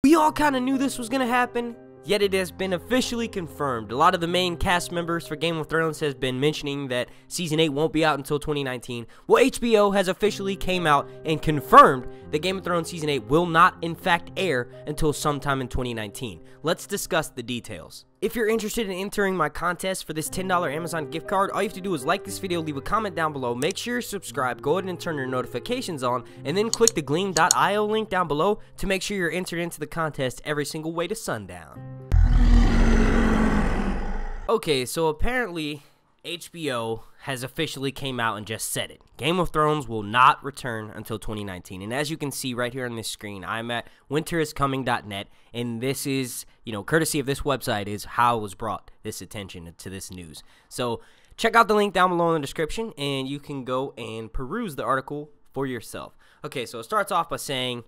We all kind of knew this was going to happen, yet it has been officially confirmed. A lot of the main cast members for Game of Thrones has been mentioning that Season 8 won't be out until 2019. Well, HBO has officially came out and confirmed that Game of Thrones Season 8 will not, in fact, air until sometime in 2019. Let's discuss the details. If you're interested in entering my contest for this $10 Amazon gift card, all you have to do is like this video, leave a comment down below, make sure you're subscribed, go ahead and turn your notifications on, and then click the Gleam.io link down below to make sure you're entered into the contest every single way to sundown. Okay, so apparently HBO has officially came out and just said it. Game of Thrones will not return until 2019. And as you can see right here on this screen, I'm at winteriscoming.net, and this is, courtesy of this website is how it was brought this attention to this news. So check out the link down below in the description, and you can go and peruse the article for yourself. Okay, so it starts off by saying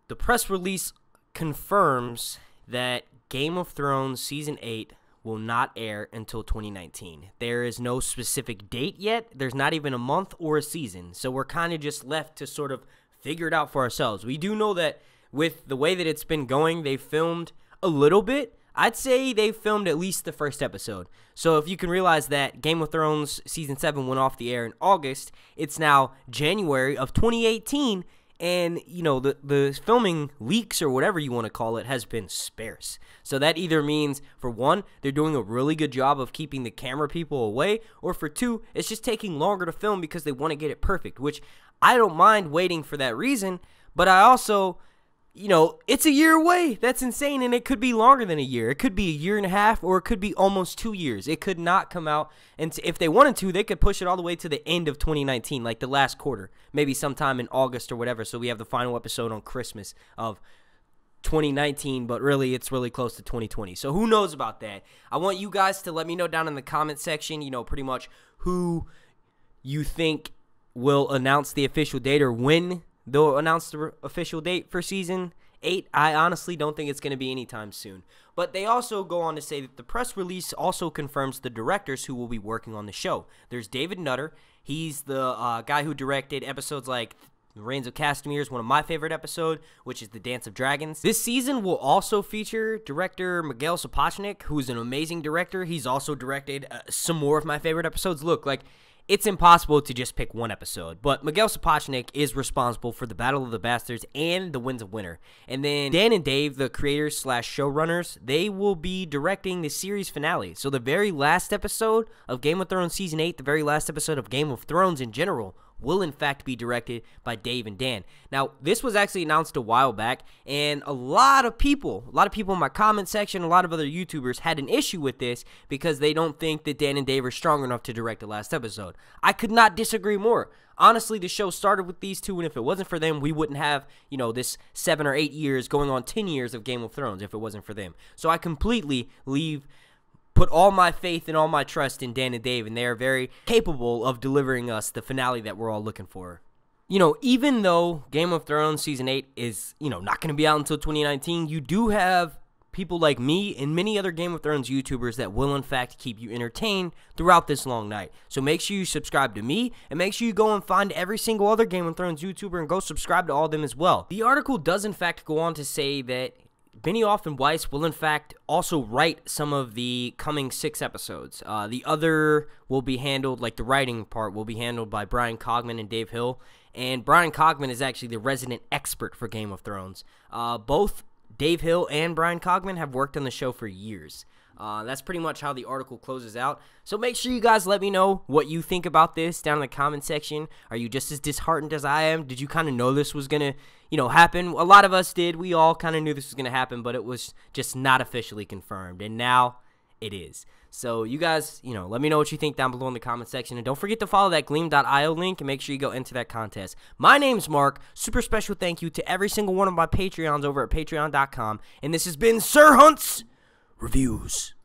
the press release confirms that Game of Thrones Season 8 will not air until 2019. There is no specific date yet. There's not even a month or a season. So we're kind of just left to sort of figure it out for ourselves. We do know that with the way that it's been going, they filmed a little bit. I'd say they filmed at least the first episode. So if you can realize that Game of Thrones Season 7 went off the air in August, it's now January of 2018, and, the filming leaks or whatever you want to call it has been sparse. So that either means, for one, they're doing a really good job of keeping the camera people away, or for two, it's just taking longer to film because they want to get it perfect, which I don't mind waiting for that reason, but I also, it's a year away. That's insane, and it could be longer than a year. It could be a year and a half, or it could be almost 2 years. It could not come out, and if they wanted to, they could push it all the way to the end of 2019, like the last quarter, maybe sometime in August or whatever, so we have the final episode on Christmas of 2019, but really, it's really close to 2020, so who knows about that. I want you guys to let me know down in the comment section, pretty much who you think will announce the official date, or when they'll announce the official date for Season 8. I honestly don't think it's going to be anytime soon. But they also go on to say that the press release also confirms the directors who will be working on the show. There's David Nutter. He's the guy who directed episodes like Reigns of Castamere is one of my favorite episodes, which is The Dance of Dragons. This season will also feature director Miguel Sapochnik, who's an amazing director. He's also directed some more of my favorite episodes. Look, it's impossible to just pick one episode, but Miguel Sapochnik is responsible for the Battle of the Bastards and the Winds of Winter. And then Dan and Dave, the creators / showrunners, they will be directing the series finale. So the very last episode of Game of Thrones Season 8, the very last episode of Game of Thrones in general, will in fact be directed by Dave and Dan. Now, this was actually announced a while back, and a lot of people in my comment section, a lot of other YouTubers had an issue with this because they don't think that Dan and Dave are strong enough to direct the last episode. I could not disagree more. Honestly, the show started with these two, and if it wasn't for them, we wouldn't have, this 7 or 8 years going on 10 years of Game of Thrones if it wasn't for them. So I completely put all my faith and all my trust in Dan and Dave, and they are very capable of delivering us the finale that we're all looking for. Even though Game of Thrones Season 8 is, not going to be out until 2019, you do have people like me and many other Game of Thrones YouTubers that will, in fact, keep you entertained throughout this long night. So make sure you subscribe to me, and make sure you go and find every single other Game of Thrones YouTuber and go subscribe to all of them as well. The article does, in fact, go on to say that Benioff and Weiss will, in fact, also write some of the coming 6 episodes. The other will be handled, the writing part will be handled by Bryan Cogman and Dave Hill. And Bryan Cogman is actually the resident expert for Game of Thrones. Both Dave Hill and Bryan Cogman have worked on the show for years. That's pretty much how the article closes out. So make sure you guys let me know what you think about this down in the comment section. Are you just as disheartened as I am? Did you kind of know this was going to, happen? A lot of us did. We all kind of knew this was going to happen, but it was just not officially confirmed. And now it is. So you guys, let me know what you think down below in the comment section. And don't forget to follow that Gleam.io link and make sure you go enter that contest. My name's Mark. Super special thank you to every single one of my Patreons over at patreon.com. And this has been Sir Hunt's Reviews.